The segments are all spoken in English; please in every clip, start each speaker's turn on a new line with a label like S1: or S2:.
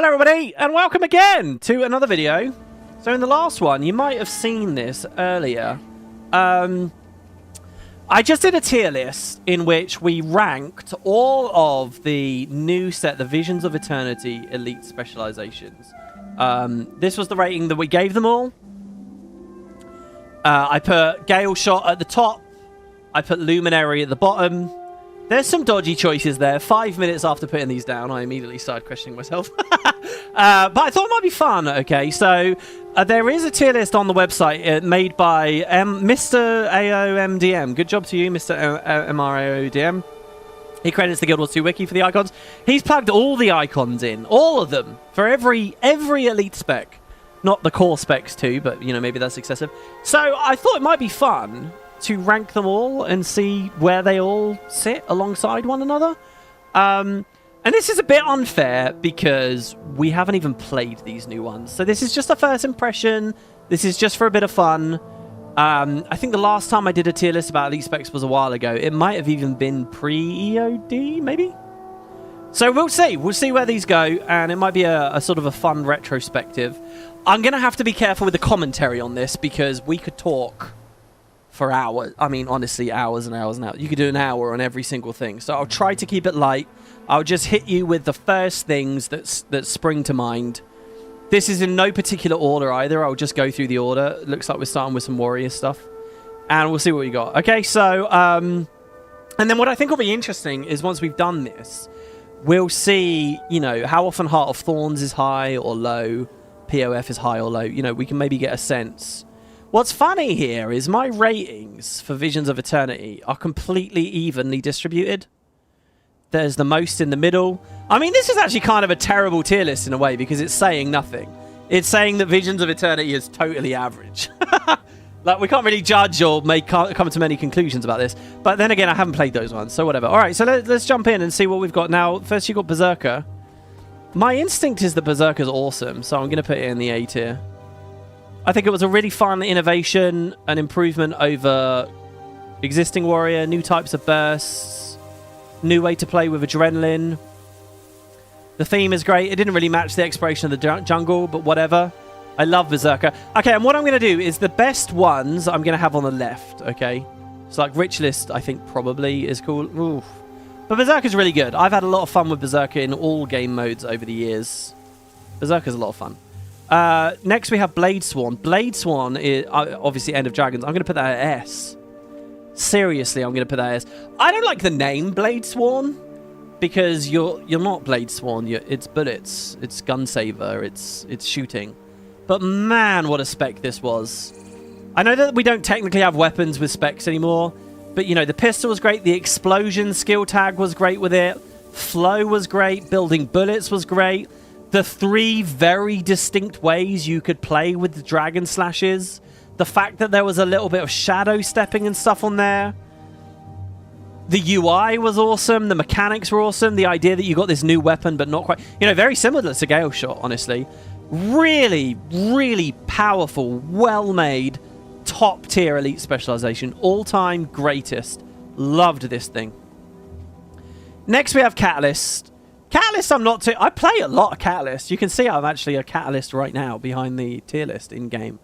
S1: Hello everybody, and welcome again to another video. So in the last one, you might have seen this earlier. I just did a tier list in which we ranked all of the new set, the Visions of Eternity Elite Specializations. This was the rating that we gave them all. I put Gale Shot at the top. I put Luminary at the bottom. There's some dodgy choices there. 5 minutes after putting these down, I immediately started questioning myself. But I thought it might be fun. Okay, so there is a tier list on the website made by Mr. AOMDM. Good job to you, Mr. MRAODM. He credits the Guild Wars 2 wiki for the icons. He's plugged all the icons in, all of them, for every elite spec. Not the core specs too, but you know, maybe that's excessive. So I thought it might be fun to rank them all and see where they all sit alongside one another. And this is a bit unfair because we haven't even played these new ones. So this is just a first impression. This is just for a bit of fun. I think the last time I did a tier list about Elite Specs was a while ago. It might have even been pre-EOD, maybe? So we'll see. We'll see where these go, and it might be a sort of a fun retrospective. I'm going to have to be careful with the commentary on this because we could talk for hours. I mean, honestly, hours and hours and hours. You could do an hour on every single thing. So I'll try to keep it light. I'll just hit you with the first things that spring to mind. This is in no particular order either. I'll just go through the order. It looks like we're starting with some warrior stuff. And we'll see what we got. Okay, so... and then what I think will be interesting is once we've done this, we'll see, you know, how often Heart of Thorns is high or low. POF is high or low. You know, we can maybe get a sense. What's funny here is my ratings for Visions of Eternity are completely evenly distributed. There's the most in the middle. I mean, this is actually kind of a terrible tier list in a way because it's saying nothing. It's saying that Visions of Eternity is totally average. Like, we can't really judge or come to many conclusions about this. But then again, I haven't played those ones, so whatever. All right, so let's jump in and see what we've got. Now, first you've got Berserker. My instinct is that Berserker's awesome, so I'm going to put it in the A tier. I think it was a really fun innovation, an improvement over existing warrior, new types of bursts, new way to play with adrenaline. The theme is great. It didn't really match the exploration of the jungle, but whatever. I love Berserker. Okay, and what I'm going to do is the best ones I'm going to have on the left, okay? So like Rich List, I think probably is cool. Oof. But Berserker's really good. I've had a lot of fun with Berserker in all game modes over the years. Berserker's a lot of fun. Next we have Bladesworn. Bladesworn is obviously End of Dragons. I'm going to put that at S. Seriously, I'm going to put that at S. I don't like the name Bladesworn because you're not Bladesworn. It's bullets. It's gun saver. It's shooting. But man, what a spec this was. I know that we don't technically have weapons with specs anymore, but you know, the pistol was great. The explosion skill tag was great with it. Flow was great. Building bullets was great. The 3 very distinct ways you could play with the dragon slashes. The fact that there was a little bit of shadow stepping and stuff on there. The UI was awesome. The mechanics were awesome. The idea that you got this new weapon, but not quite... You know, very similar to Gale Shot, honestly. Really, really powerful, well-made, top-tier elite specialization. All-time greatest. Loved this thing. Next, we have Catalyst. Catalyst, I'm not too... I play a lot of Catalyst. You can see I'm actually a Catalyst right now behind the tier list in-game.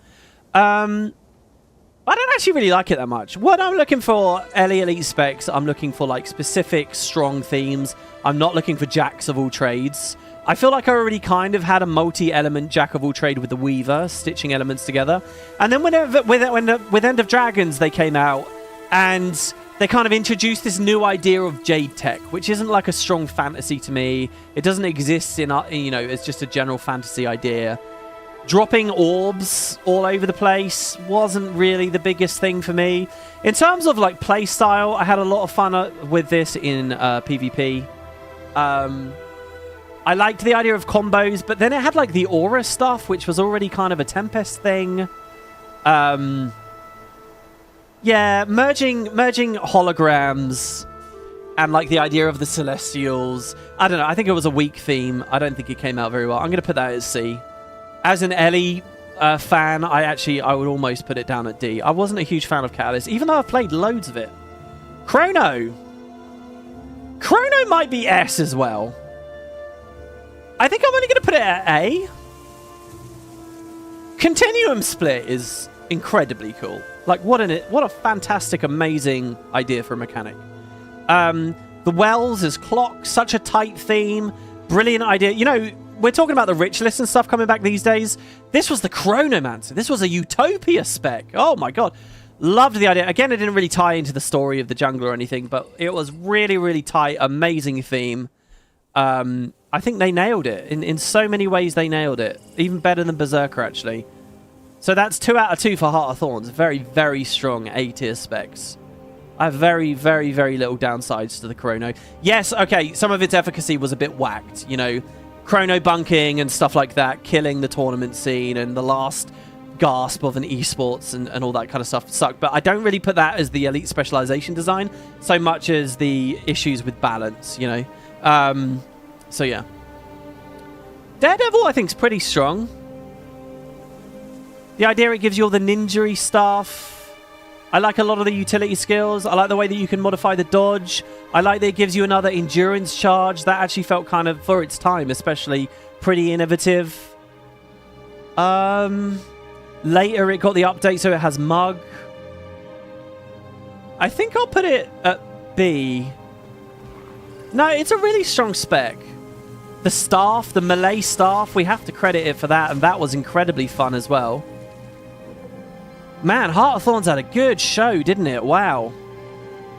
S1: I don't actually really like it that much. What I'm looking for, elite specs, I'm looking for like specific, strong themes. I'm not looking for jacks of all trades. I feel like I already kind of had a multi-element jack of all trade with the Weaver, stitching elements together. And then with End of Dragons, they came out and... they kind of introduced this new idea of Jade Tech, which isn't like a strong fantasy to me. It doesn't exist in, you know, it's just a general fantasy idea. Dropping orbs all over the place wasn't really the biggest thing for me. In terms of like play style, I had a lot of fun with this in PvP. I liked the idea of combos, but then it had like the aura stuff, which was already kind of a Tempest thing. Yeah, merging holograms and like the idea of the Celestials. I don't know. I think it was a weak theme. I don't think it came out very well. I'm going to put that as C. As an Ellie fan, I would almost put it down at D. I wasn't a huge fan of Catalyst, even though I've played loads of it. Chrono might be S as well. I think I'm only going to put it at A. Continuum split is incredibly cool. Like, what a fantastic, amazing idea for a mechanic. The Wells is clock, such a tight theme, brilliant idea. You know, we're talking about the rich list and stuff coming back these days. This was the Chronomancer. This was a Utopia spec. Oh my god. Loved the idea. Again, it didn't really tie into the story of the jungle or anything, but it was really, really tight, amazing theme. I think they nailed it. In so many ways, they nailed it. Even better than Berserker, actually. So that's 2 out of 2 for Heart of Thorns. Very, very strong A-tier specs. I have very, very, very little downsides to the Chrono. Yes, okay, some of its efficacy was a bit whacked. You know, Chrono bunking and stuff like that, killing the tournament scene and the last gasp of an esports and all that kind of stuff sucked. But I don't really put that as the elite specialization design so much as the issues with balance, you know. So yeah. Daredevil, I think, is pretty strong. The idea it gives you all the ninja-y stuff. I like a lot of the utility skills. I like the way that you can modify the dodge. I like that it gives you another endurance charge. That actually felt kind of, for its time especially, pretty innovative. Later it got the update so it has Mug. I think I'll put it at B. No, it's a really strong spec. The staff, the melee staff, we have to credit it for that, and that was incredibly fun as well. Man, Heart of Thorns had a good show, didn't it? Wow.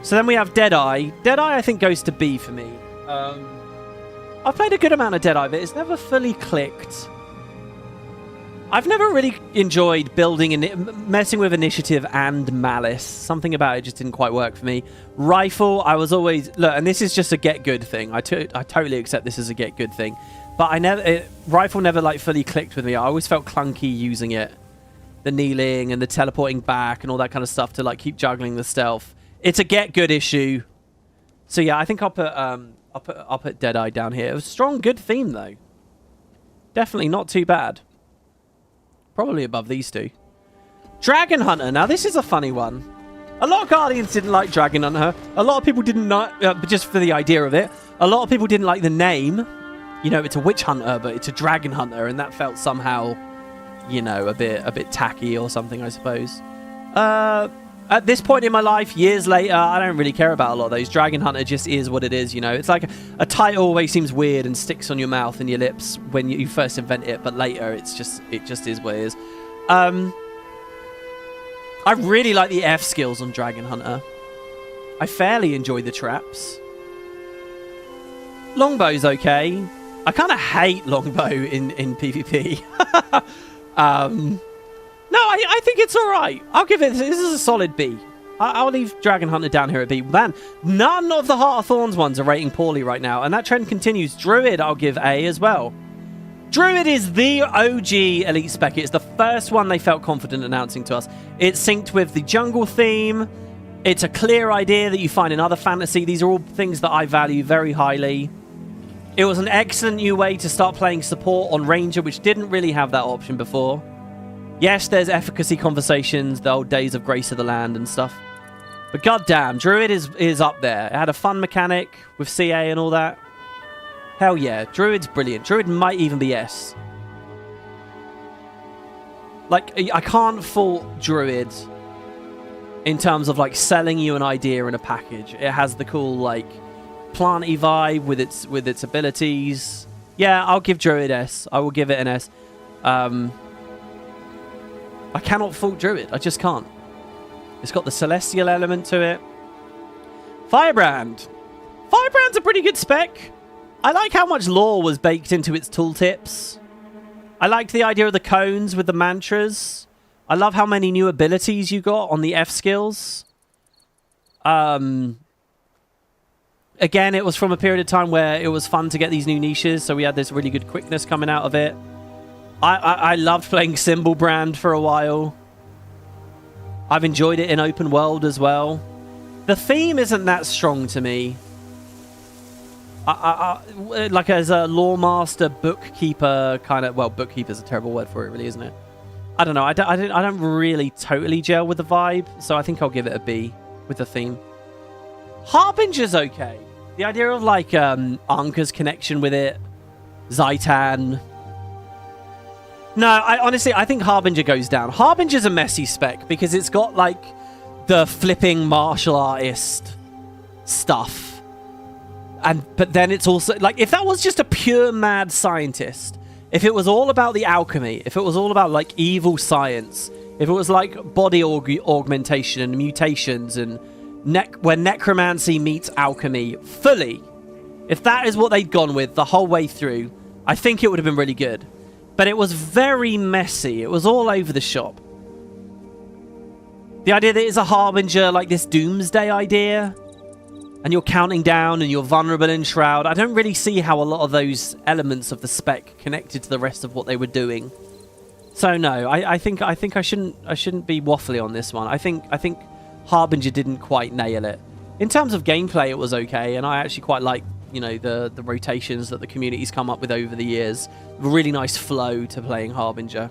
S1: So then we have Deadeye. Deadeye, I think, goes to B for me. I've played a good amount of Deadeye, but it's never fully clicked. I've never really enjoyed building and messing with initiative and malice. Something about it just didn't quite work for me. Rifle, I was always... Look, and this is just a get good thing. I totally accept this as a get good thing. But Rifle never, like, fully clicked with me. I always felt clunky using it. The kneeling and the teleporting back and all that kind of stuff to, like, keep juggling the stealth. It's a get good issue. So yeah, I think I'll put Deadeye down here. It was a strong, good theme though. Definitely not too bad. Probably above these two. Dragonhunter. Now this is a funny one. A lot of Guardians didn't like Dragonhunter. A lot of people didn't like, just for the idea of it. A lot of people didn't like the name. You know, it's a witch hunter, but it's a dragon hunter, and that felt somehow, you know, a bit tacky or something, I suppose. At this point in my life, years later, I don't really care about a lot of those. Dragonhunter just is what it is, you know. It's like a title always seems weird and sticks on your mouth and your lips when you first invent it, but later it just is what it is. I really like the F skills on Dragonhunter. I fairly enjoy the traps. Longbow's okay. I kind of hate Longbow in PvP. No, I think it's all right. I'll give it... This is a solid B. I'll leave Dragonhunter down here at B. Man, none of the Heart of Thorns ones are rating poorly right now, and that trend continues. Druid, I'll give A as well. Druid is the OG elite spec. It's the first one they felt confident announcing to us. It's synced with the jungle theme. It's a clear idea that you find in other fantasy. These are all things that I value very highly. It was an excellent new way to start playing support on Ranger, which didn't really have that option before. Yes, there's efficacy conversations, the old days of Grace of the Land and stuff. But goddamn, Druid is up there. It had a fun mechanic with CA and all that. Hell yeah, Druid's brilliant. Druid might even be S. Like, I can't fault Druid in terms of, like, selling you an idea in a package. It has the cool, like, planty vibe with its abilities. Yeah, I'll give Druid S. I will give it an S. I cannot fault Druid. I just can't. It's got the celestial element to it. Firebrand. Firebrand's a pretty good spec. I like how much lore was baked into its tooltips. I liked the idea of the cones with the mantras. I love how many new abilities you got on the F skills. Again, it was from a period of time where it was fun to get these new niches, so we had this really good quickness coming out of it. I loved playing Symbolbrand for a while. I've enjoyed it in open world as well. The theme isn't that strong to me. Like as a lore master, bookkeeper kind of... Well, bookkeeper's a terrible word for it, really, isn't it? I don't know. I don't really totally gel with the vibe, so I think I'll give it a B with the theme. Harbinger's okay. The idea of, like, Anka's connection with it Zaitan. No, honestly, I think Harbinger goes down. Harbinger's a messy spec because it's got, like, the flipping martial artist stuff. But then it's also, like, if that was just a pure mad scientist, if it was all about the alchemy, if it was all about, like, evil science, if it was, like, body augmentation and mutations and where necromancy meets alchemy fully, if that is what they'd gone with the whole way through, I think it would have been really good. But it was very messy. It was all over the shop. The idea that it's a Harbinger, like this doomsday idea, and you're counting down and you're vulnerable in Shroud, I don't really see how a lot of those elements of the spec connected to the rest of what they were doing. So no, I think I shouldn't be waffly on this one. I think Harbinger didn't quite nail it. In terms of gameplay, it was okay, and I actually quite like, you know, the rotations that the community's come up with over the years. A really nice flow to playing Harbinger.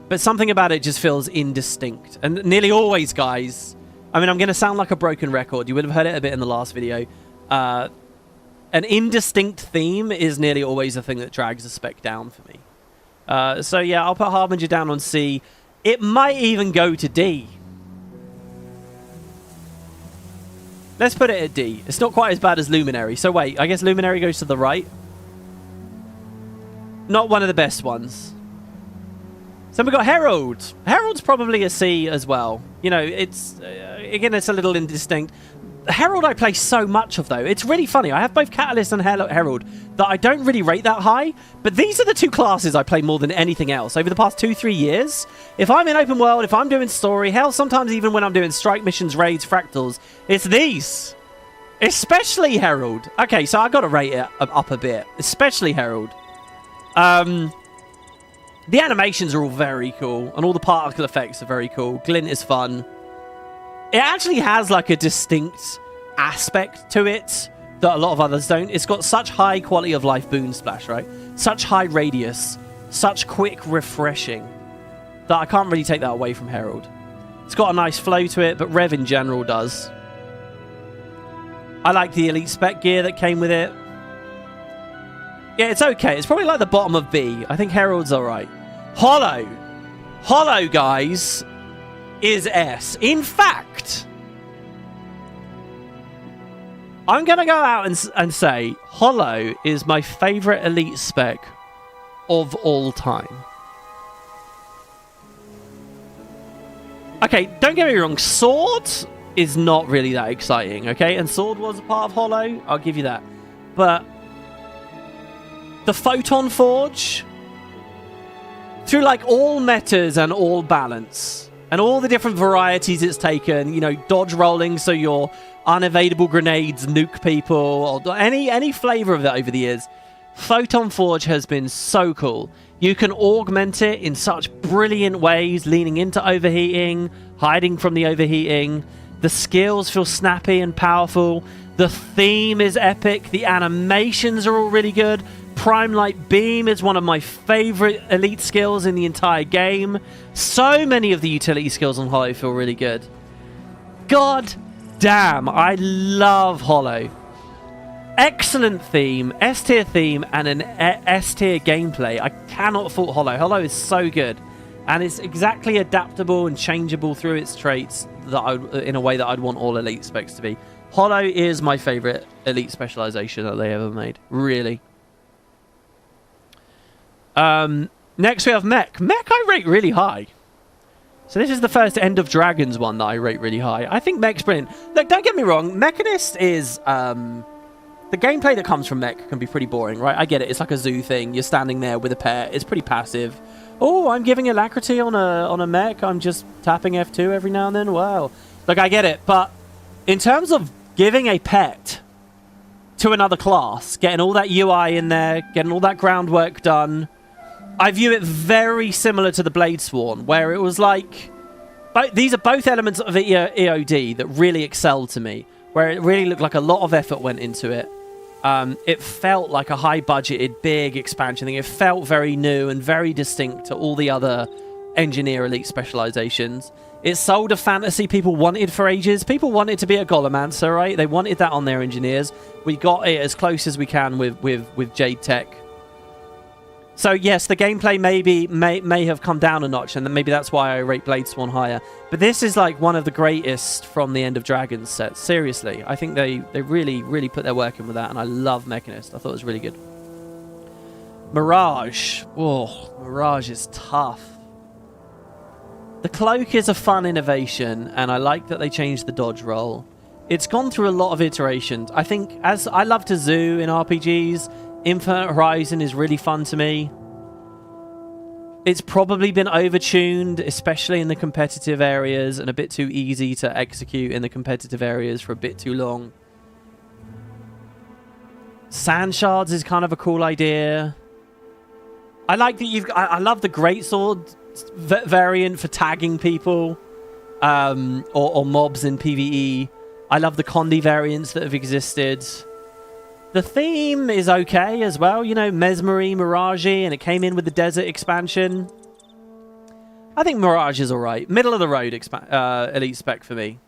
S1: But something about it just feels indistinct. And nearly always, guys, I mean, I'm going to sound like a broken record. You would have heard it a bit in the last video. An indistinct theme is nearly always the thing that drags a spec down for me. So yeah, I'll put Harbinger down on C. It might even go to D. Let's put it at D. It's not quite as bad as Luminary. So wait, I guess Luminary goes to the right. Not one of the best ones. So we've got Herald. Herald's probably a C as well. You know, it's... again, it's a little indistinct. Herald I play so much of, though. It's really funny. I have both Catalyst and Herald that I don't really rate that high. But these are the two classes I play more than anything else over the past 2-3 years. If I'm in open world, if I'm doing story, hell, sometimes even when I'm doing strike missions, raids, fractals, it's these. Especially Herald. Okay, so I got to rate it up a bit. Especially Herald. The animations are all very cool, and all the particle effects are very cool. Glint is fun. It actually has like a distinct aspect to it that a lot of others don't. It's got such high quality of life boon splash, right? Such high radius, such quick refreshing that I can't really take that away from Herald. It's got a nice flow to it, but Rev in general does. I like the elite spec gear that came with it. Yeah, it's okay. It's probably like the bottom of B. I think Herald's alright. Hollow. Hollow, guys, is S. In fact, I'm going to go out and say Hollow is my favorite elite spec of all time. Okay, don't get me wrong. Sword is not really that exciting, okay? And Sword was a part of Hollow. I'll give you that. But the Photon Forge, through like all metas and all balance and all the different varieties it's taken, you know, dodge rolling so your unevadable grenades nuke people, or any flavor of that over the years, Photon Forge has been so cool. You can augment it in such brilliant ways, leaning into overheating, hiding from the overheating. The skills feel snappy and powerful. The theme is epic. The animations are all really good. Prime Light Beam is one of my favorite elite skills in the entire game. So many of the utility skills on Hollow feel really good. God damn, I love Hollow. Excellent theme, S-tier theme, and an S-tier gameplay. I cannot fault Hollow. Hollow is so good. And it's exactly adaptable and changeable through its traits that in a way that I'd want all elite specs to be. Hollow is my favorite elite specialization that they ever made. Really. Next we have Mech. Mech I rate really high. So this is the first End of Dragons one that I rate really high. I think Mech's brilliant. Look, don't get me wrong. Mechanist is... the gameplay that comes from Mech can be pretty boring, right? I get it. It's like a zoo thing. You're standing there with a pet. It's pretty passive. Oh, I'm giving alacrity on a mech. I'm just tapping F2 every now and then. Wow. Look, I get it. But in terms of giving a pet to another class, getting all that UI in there, getting all that groundwork done, I view it very similar to the Bladesworn, where it was like... these are both elements of EOD that really excelled to me, where it really looked like a lot of effort went into it. It felt like a high-budgeted, big expansion thing. It felt very new and very distinct to all the other engineer elite specializations. It sold a fantasy people wanted for ages. People wanted to be a Golemancer, right? They wanted that on their engineers. We got it as close as we can with Jade Tech. So yes, the gameplay may have come down a notch, and then maybe that's why I rate Bladesworn higher. But this is like one of the greatest from the End of Dragons sets. Seriously, I think they really put their work in with that, and I love Mechanist. I thought it was really good. Mirage. Oh, Mirage is tough. The cloak is a fun innovation, and I like that they changed the dodge roll. It's gone through a lot of iterations. I think, as I love to zoo in RPGs, Infinite Horizon is really fun to me. It's probably been overtuned, especially in the competitive areas, and a bit too easy to execute in the competitive areas for a bit too long. Sand Shards is kind of a cool idea. I like that I love the Greatsword variant for tagging people or mobs in PvE. I love the Condi variants that have existed. The theme is okay as well, you know, Mesmery, Mirage, and it came in with the Desert expansion. I think Mirage is alright. Middle of the road elite spec for me.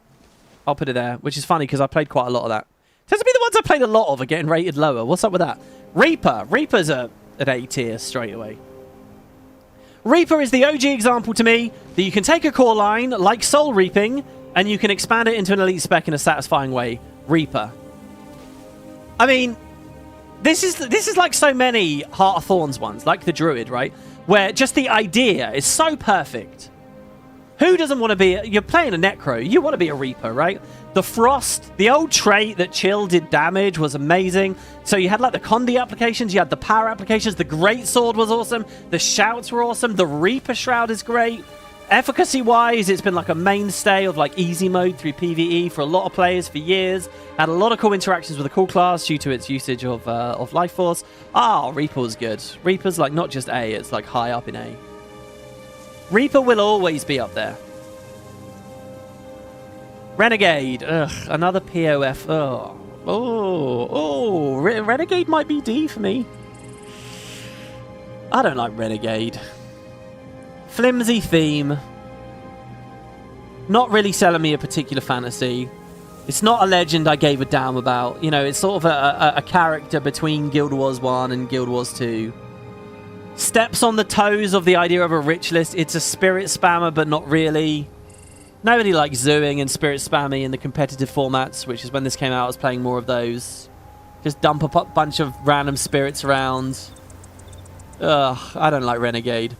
S1: I'll put it there, which is funny because I played quite a lot of that. Tends to be the ones I played a lot of are getting rated lower. What's up with that? Reaper. Reaper's an A tier straight away. Reaper is the OG example to me that you can take a core line like Soul Reaping and you can expand it into an elite spec in a satisfying way. Reaper. I mean, this is like so many Heart of Thorns ones, like the Druid, right? Where just the idea is so perfect. Who doesn't want to be... You're playing a Necro. You want to be a Reaper, right? The Frost, the old trait that Chill did damage was amazing. So you had like the Condi applications, you had the power applications, the Greatsword was awesome, the Shouts were awesome, the Reaper Shroud is great. Efficacy-wise, it's been like a mainstay of like easy mode through PvE for a lot of players for years. Had a lot of cool interactions with the cool class due to its usage of Life Force. Reaper's good. Reaper's like not just A, it's like high up in A. Reaper will always be up there. Renegade. Ugh, another POF. Renegade might be D for me. I don't like Renegade. Flimsy theme. Not really selling me a particular fantasy. It's not a legend I gave a damn about. You know, it's sort of a character between Guild Wars 1 and Guild Wars 2. Steps on the toes of the idea of a rich list. It's a spirit spammer, but not really. Nobody likes zooing and spirit spammy in the competitive formats, which is when this came out. I was playing more of those. Just dump a bunch of random spirits around. Ugh, I don't like Renegade.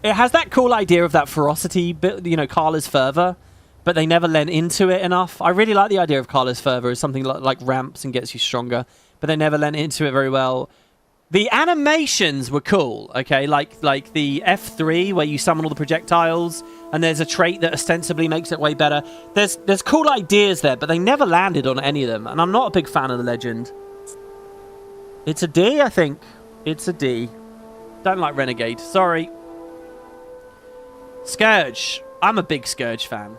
S1: It has that cool idea of that ferocity, you know, Karla's Fervor, but they never lent into it enough. I really like the idea of Karla's Fervor as something like ramps and gets you stronger, but they never lent into it very well. The animations were cool, okay? Like the F3 where you summon all the projectiles, and there's a trait that ostensibly makes it way better. There's cool ideas there, but they never landed on any of them, and I'm not a big fan of the legend. It's a D, I think. It's a D. Don't like Renegade. Sorry. Scourge. I'm a big Scourge fan.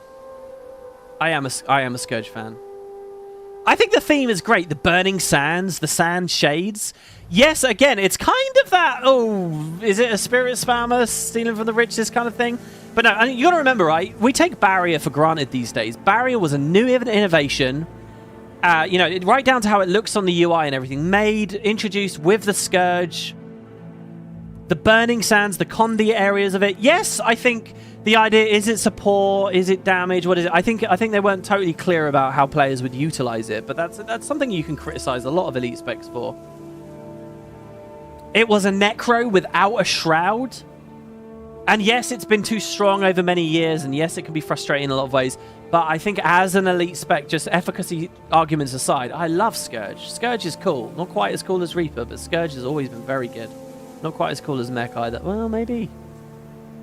S1: I am a Scourge fan. I think the theme is great. The burning sands, the sand shades. Yes, again, it's kind of that, is it a spirit spammer stealing from the rich, this kind of thing? But no, you got to remember, right? We take Barrier for granted these days. Barrier was a new innovation. You know, right down to how it looks on the UI and everything. Introduced with the Scourge. The burning sands, the Condi areas of it. Yes, I think the idea, is it support? Is it damage? What is it? I think they weren't totally clear about how players would utilize it, but that's something you can criticize a lot of elite specs for. It was a Necro without a Shroud. And yes, it's been too strong over many years, and yes, it can be frustrating in a lot of ways, but I think as an elite spec, just efficacy arguments aside, I love Scourge. Scourge is cool. Not quite as cool as Reaper, but Scourge has always been very good. Not quite as cool as Mech either. Well, maybe.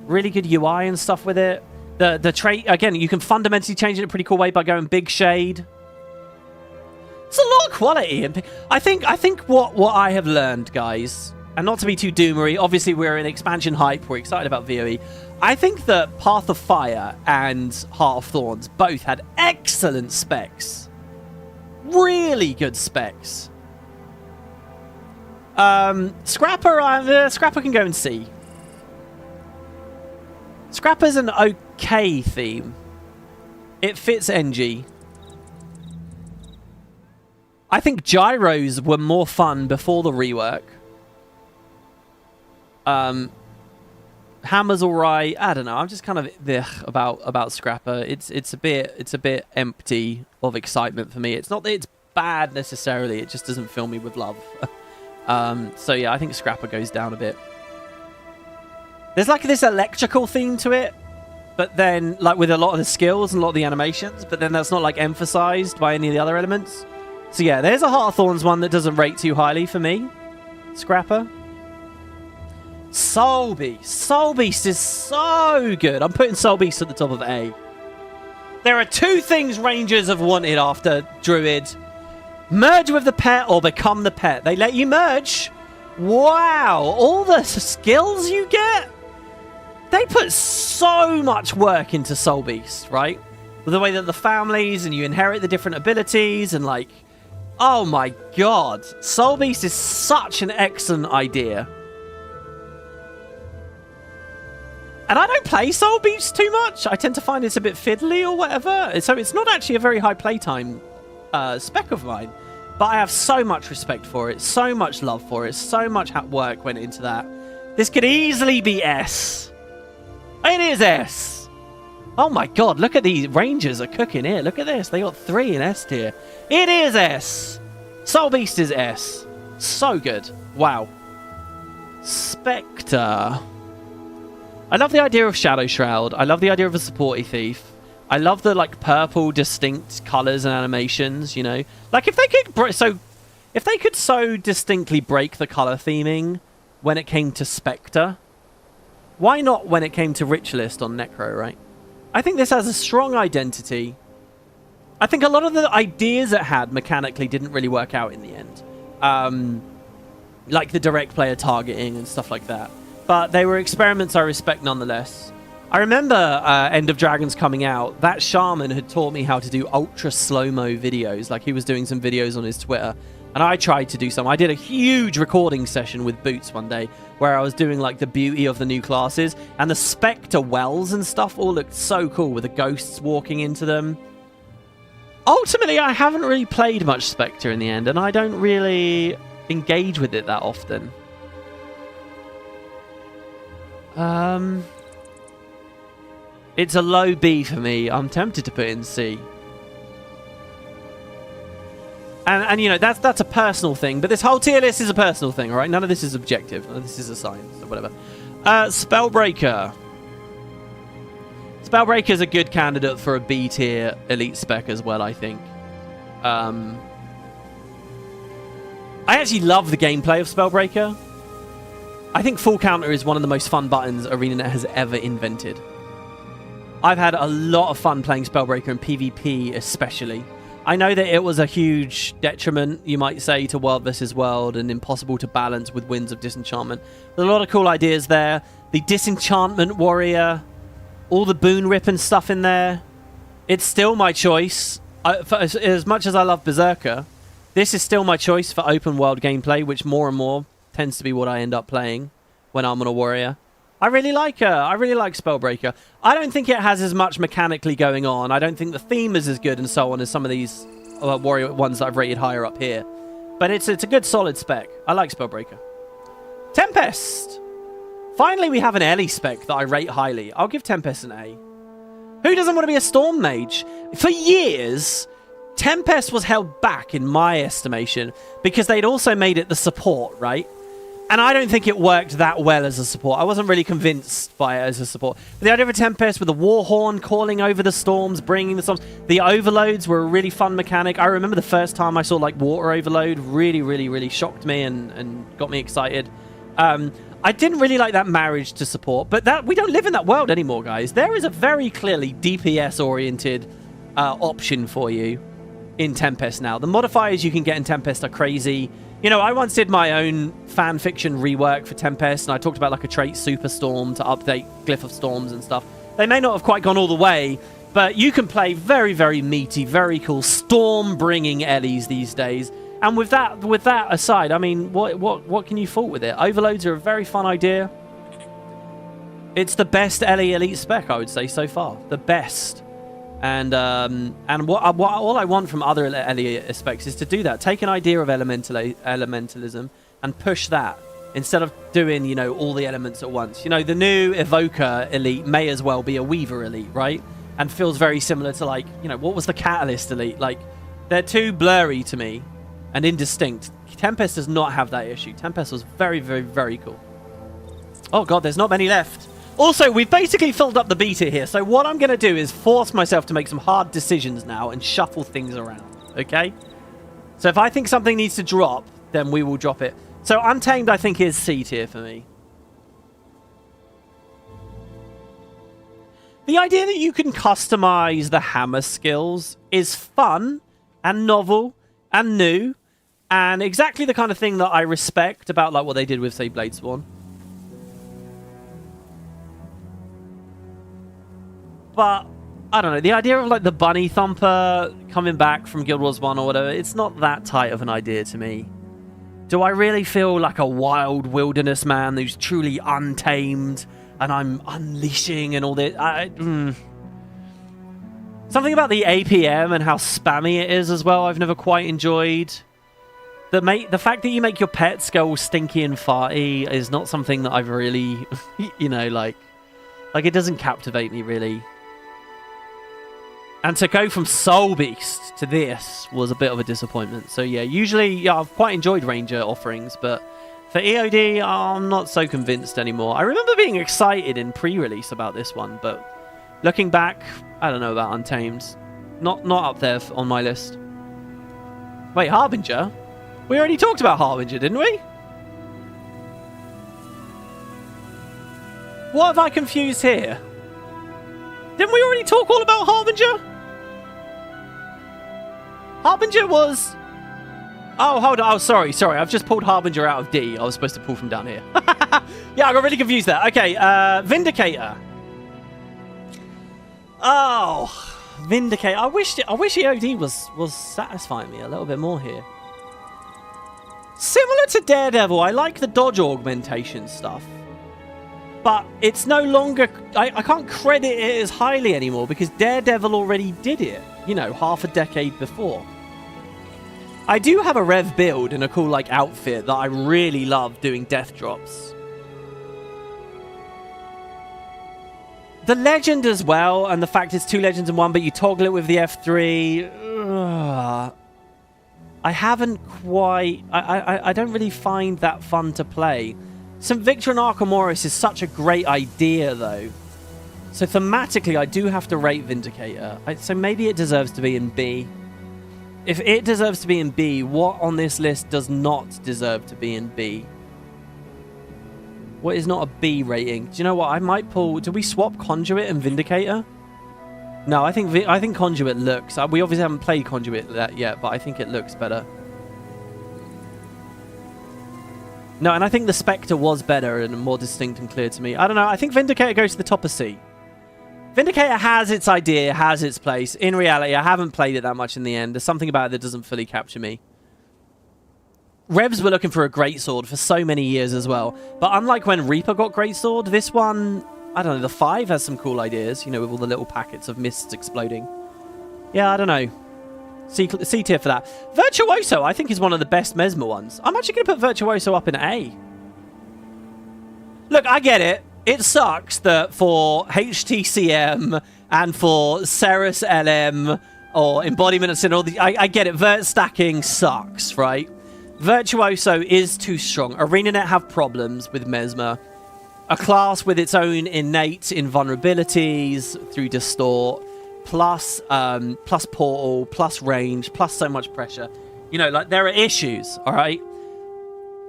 S1: Really good UI and stuff with it. The trait, again, you can fundamentally change it in a pretty cool way by going big shade. It's a lot of quality. And I think what I have learned, guys, and not to be too doomery, obviously we're in expansion hype, we're excited about VOE. I think that Path of Fire and Heart of Thorns both had excellent specs. Really good specs. Scrapper can go and see. Scrapper's an okay theme. It fits NG. I think gyros were more fun before the rework. Hammer's alright. I don't know. I'm just kind of about Scrapper. It's a bit empty of excitement for me. It's not that it's bad necessarily. It just doesn't fill me with love. So yeah, I think Scrapper goes down a bit. There's like this electrical theme to it, but then like with a lot of the skills and a lot of the animations, but then that's not like emphasized by any of the other elements. So yeah, there's a Heart of Thorns one that doesn't rate too highly for me. Scrapper. Soulbeast. Soulbeast is so good. I'm putting Soulbeast at the top of A. There are two things Rangers have wanted after Druid. Merge with the pet or become the pet. They let you merge. Wow. All the skills you get. They put so much work into Soulbeast, right? With the way that the families and you inherit the different abilities and like... Oh my god. Soulbeast is such an excellent idea. And I don't play Soulbeast too much. I tend to find it's a bit fiddly or whatever. So it's not actually a very high playtime spec of mine. But I have so much respect for it. So much love for it. So much work went into that. This could easily be S. It is S. Oh my god, look at these Rangers are cooking here. Look at this. They got 3 in S tier. It is S. Soulbeast is S. So good. Wow. Spectre. I love the idea of Shadow Shroud. I love the idea of a supporty thief. I love the like purple distinct colors and animations, you know. Like if they could so distinctly break the color theming when it came to Spectre, why not when it came to Ritualist on Necro, right? I think this has a strong identity. I think a lot of the ideas it had mechanically didn't really work out in the end. Like the direct player targeting and stuff like that. But they were experiments I respect nonetheless. I remember End of Dragons coming out. That shaman had taught me how to do ultra slow-mo videos. Like he was doing some videos on his Twitter. And I tried to do some. I did a huge recording session with Boots one day where I was doing like the beauty of the new classes. And the Spectre wells and stuff all looked so cool with the ghosts walking into them. Ultimately, I haven't really played much Spectre in the end. And I don't really engage with it that often. It's a low B for me. I'm tempted to put it in C. And you know, that's a personal thing, but this whole tier list is a personal thing, all right? None of this is objective. None of this is a science or whatever. Spellbreaker. Spellbreaker is a good candidate for a B tier elite spec as well, I think. I actually love the gameplay of Spellbreaker. I think Full Counter is one of the most fun buttons Arenanet has ever invented. I've had a lot of fun playing Spellbreaker in PvP especially. I know that it was a huge detriment, you might say, to World vs. World and impossible to balance with Winds of Disenchantment. There's a lot of cool ideas there. The Disenchantment Warrior, all the Boon Rip and stuff in there. It's still my choice. As much as I love Berserker, this is still my choice for open world gameplay, which more and more tends to be what I end up playing when I'm on a warrior. I really like her. I really like Spellbreaker. I don't think it has as much mechanically going on. I don't think the theme is as good and so on as some of these warrior ones that I've rated higher up here. But it's a good solid spec. I like Spellbreaker. Tempest. Finally, we have an Ellie spec that I rate highly. I'll give Tempest an A. Who doesn't want to be a Storm Mage? For years, Tempest was held back in my estimation because they'd also made it the support, right? And I don't think it worked that well as a support. I wasn't really convinced by it as a support. But the idea of a Tempest with a Warhorn calling over the storms, bringing the storms. The overloads were a really fun mechanic. I remember the first time I saw like water overload really, really, really shocked me and got me excited. I didn't really like that marriage to support. But that we don't live in that world anymore, guys. There is a very clearly DPS-oriented option for you in Tempest now. The modifiers you can get in Tempest are crazy. You know, I once did my own fan fiction rework for Tempest, and I talked about like a trait Superstorm to update Glyph of Storms and stuff. They may not have quite gone all the way, but you can play very, very meaty, very cool storm-bringing Ellies these days. And with that aside, I mean, what can you fault with it? Overloads are a very fun idea. It's the best LE Elite spec, I would say, so far. The best. And what all I want from other LE specs is to do that. Take an idea of elementalism and push that instead of doing, you know, all the elements at once. You know, the new Evoker Elite may as well be a Weaver Elite, right? And feels very similar to, like, you know, what was the Catalyst Elite? Like, they're too blurry to me and indistinct. Tempest does not have that issue. Tempest was very, very, very cool. Oh, God, there's not many left. Also, we've basically filled up the beta here, so what I'm going to do is force myself to make some hard decisions now and shuffle things around, okay? So if I think something needs to drop, then we will drop it. So Untamed, I think, is C tier for me. The idea that you can customize the hammer skills is fun and novel and new and exactly the kind of thing that I respect about, like, what they did with, say, Bladesworn. But, I don't know, the idea of, like, the Bunny Thumper coming back from Guild Wars 1 or whatever, it's not that tight of an idea to me. Do I really feel like a wild wilderness man who's truly untamed and I'm unleashing and all this? Something about the APM and how spammy it is as well I've never quite enjoyed. The fact that you make your pets go all stinky and farty is not something that I've really, you know, like it doesn't captivate me really. And to go from Soulbeast to this was a bit of a disappointment. So yeah, usually, yeah, I've quite enjoyed Ranger offerings, but for EOD, I'm not so convinced anymore. I remember being excited in pre-release about this one, but looking back, I don't know about Untamed. Not up there on my list. Wait, Harbinger? We already talked about Harbinger, didn't we? What have I confused here? Didn't we already talk all about Harbinger? Harbinger was... Oh, hold on. Oh, sorry. I've just pulled Harbinger out of D. I was supposed to pull from down here. Yeah, I got really confused there. Okay, Vindicator. Oh, Vindicator. I wish EOD was satisfying me a little bit more here. Similar to Daredevil, I like the dodge augmentation stuff. But it's no longer... I can't credit it as highly anymore because Daredevil already did it, you know, half a decade before. I do have a Rev build and a cool, like, outfit that I really love doing death drops. The Legend as well, and the fact it's 2 Legends in 1, but you toggle it with the F3. I haven't quite... I don't really find that fun to play. St. Victor and Archimedes is such a great idea, though. So thematically, I do have to rate Vindicator. So maybe it deserves to be in B. If it deserves to be in B, what on this list does not deserve to be in B? What is not a B rating? Do you know what? I might pull... Do we swap Conduit and Vindicator? No, I think Conduit looks... We obviously haven't played Conduit yet, but I think it looks better. No, and I think the Spectre was better and more distinct and clear to me. I don't know. I think Vindicator goes to the top of C. Vindicator has its idea, has its place. In reality, I haven't played it that much in the end. There's something about it that doesn't fully capture me. Revs were looking for a greatsword for so many years as well. But unlike when Reaper got greatsword, this one, I don't know, the 5 has some cool ideas, you know, with all the little packets of mists exploding. Yeah, I don't know. C tier for that. Virtuoso, I think, is one of the best Mesmer ones. I'm actually going to put Virtuoso up in A. Look, I get it. It sucks that for HTCM and for Ceres LM or Embodiment of Sin, all the, I get it. Vert stacking sucks, right? Virtuoso is too strong. Arenanet have problems with Mesmer. A class with its own innate invulnerabilities through Distort, plus Portal, plus range, plus so much pressure. You know, like, there are issues, all right?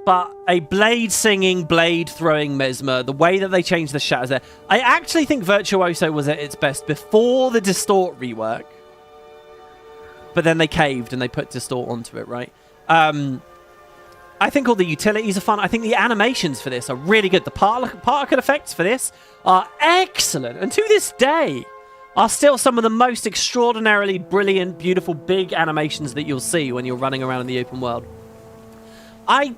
S1: But a blade-singing, blade-throwing Mesmer, the way that they changed the shatters there, I actually think Virtuoso was at its best before the Distort rework. But then they caved and they put Distort onto it, right? I think all the utilities are fun. I think the animations for this are really good. The particle effects for this are excellent. And to this day, are still some of the most extraordinarily brilliant, beautiful, big animations that you'll see when you're running around in the open world.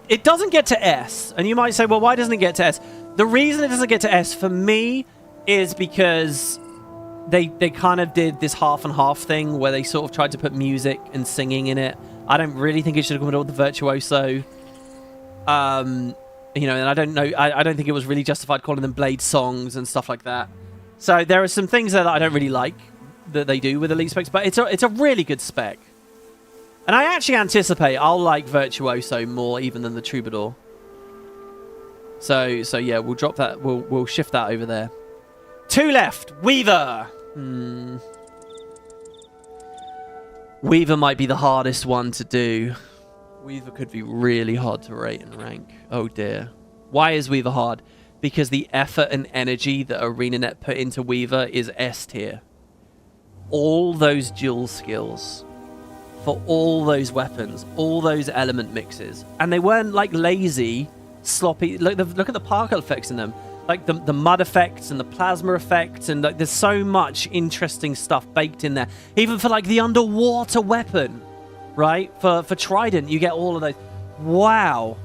S1: It doesn't get to S, and you might say, well, why doesn't it get to S? The reason it doesn't get to S for me is because they kind of did this half and half thing where they sort of tried to put music and singing in it. I don't really think it should have come with the Virtuoso. You know, and I don't know. I don't think it was really justified calling them Blade songs and stuff like that. So there are some things there that I don't really like that they do with Elite Specs, but it's a really good spec. And I actually anticipate I'll like Virtuoso more even than the Troubadour. So yeah, we'll drop that. We'll shift that over there. 2 left. Weaver. Weaver might be the hardest one to do. Weaver could be really hard to rate and rank. Oh dear. Why is Weaver hard? Because the effort and energy that Arenanet put into Weaver is S tier. All those dual skills for all those weapons, all those element mixes, and they weren't like lazy, sloppy. Look at the particle effects in them, like the mud effects and the plasma effects, and like there's so much interesting stuff baked in there. Even for like the underwater weapon, right? For Trident, you get all of those. Wow,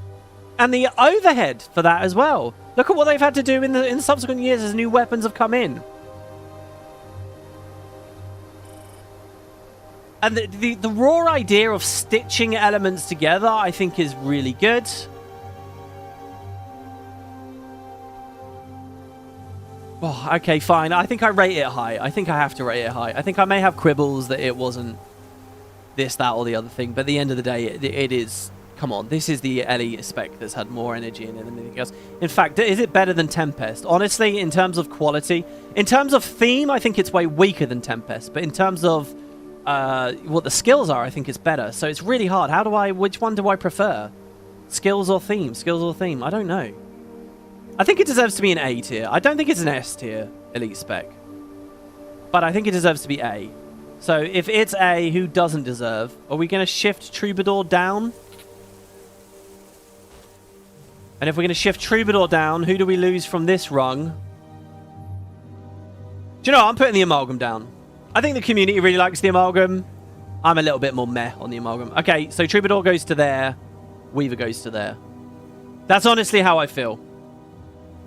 S1: and the overhead for that as well. Look at what they've had to do in the subsequent years as new weapons have come in. And the raw idea of stitching elements together, I think, is really good. Oh, okay, fine. I think I rate it high. I think I have to rate it high. I think I may have quibbles that it wasn't this, that, or the other thing. But at the end of the day, it is... Come on, this is the Ellie spec that's had more energy in it than anything else. In fact, is it better than Tempest? Honestly, in terms of quality, in terms of theme, I think it's way weaker than Tempest. But in terms of what the skills are, I think it's better. So it's really hard. Which one do I prefer? Skills or theme? Skills or theme? I don't know. I think it deserves to be an A tier. I don't think it's an S tier Elite spec. But I think it deserves to be A. So if it's A, who doesn't deserve? Are we going to shift Troubadour down? And if we're going to shift Troubadour down, who do we lose from this rung? Do you know what? I'm putting the Amalgam down. I think the community really likes the Amalgam. I'm a little bit more meh on the Amalgam. Okay, so Troubadour goes to there. Weaver goes to there. That's honestly how I feel.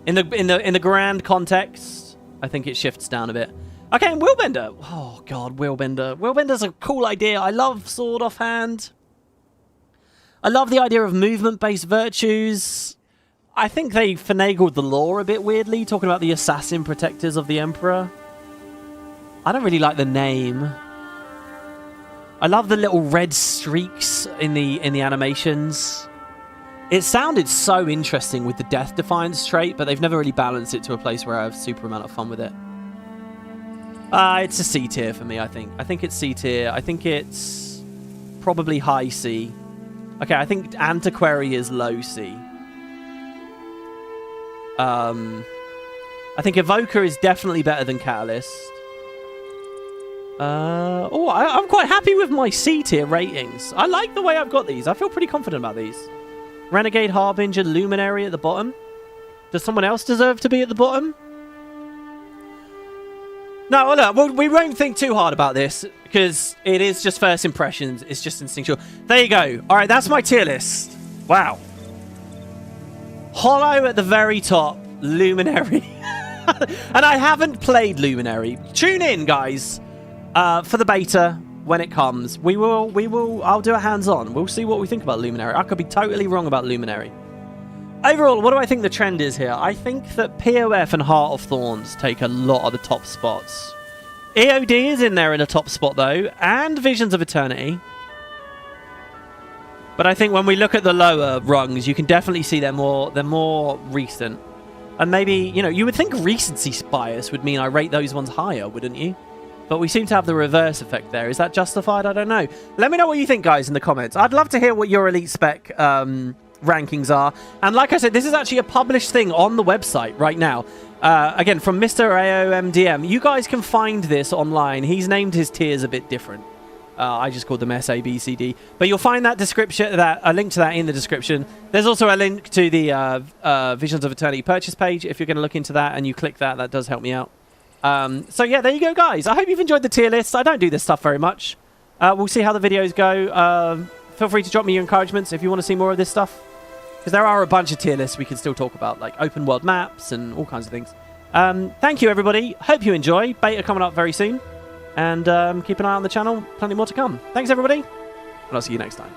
S1: In the grand context, I think it shifts down a bit. Okay, and Willbender. Oh, God, Willbender. Willbender's a cool idea. I love Sword Offhand. I love the idea of movement-based virtues. I think they finagled the lore a bit weirdly, talking about the assassin protectors of the Emperor. I don't really like the name. I love the little red streaks in the animations. It sounded so interesting with the Death Defiance trait, but they've never really balanced it to a place where I have super amount of fun with it. It's a C tier for me, I think. I think it's C tier. I think it's probably high C. Okay, I think Antiquary is low C. I think Evoker is definitely better than Catalyst. I'm quite happy with my C tier ratings. I like the way I've got these. I feel pretty confident about these. Renegade, Harbinger, Luminary at the bottom. Does someone else deserve to be at the bottom? No, look, we won't think too hard about this because it is just first impressions. It's just instinctual. There you go. All right, that's my tier list. Wow. Hollow at the very top, Luminary. And I haven't played Luminary. Tune in, guys, for the beta when it comes. I'll do a hands-on. We'll see what we think about Luminary. I could be totally wrong about Luminary. Overall, what do I think the trend is here? I think that POF and Heart of Thorns take a lot of the top spots. EOD is in there in a top spot, though, and Visions of Eternity. But I think when we look at the lower rungs, you can definitely see they're more recent. And maybe, you know, you would think recency bias would mean I rate those ones higher, wouldn't you? But we seem to have the reverse effect there. Is that justified? I don't know. Let me know what you think, guys, in the comments. I'd love to hear what your Elite Spec rankings are. And like I said, this is actually a published thing on the website right now. Again, from Mr. AOMDM. You guys can find this online. He's named his tiers a bit different. I just called them S, A, B, C, D. But you'll find that description, a link to that in the description. There's also a link to the Visions of Eternity purchase page. If you're going to look into that and you click that, that does help me out. So yeah, there you go, guys. I hope you've enjoyed the tier list. I don't do this stuff very much. We'll see how the videos go. Feel free to drop me your encouragements if you want to see more of this stuff. because there are a bunch of tier lists we can still talk about, like open world maps and all kinds of things. Thank you, everybody. Hope you enjoy. Beta coming up very soon. And keep an eye on the channel. Plenty more to come. Thanks, everybody. And I'll see you next time.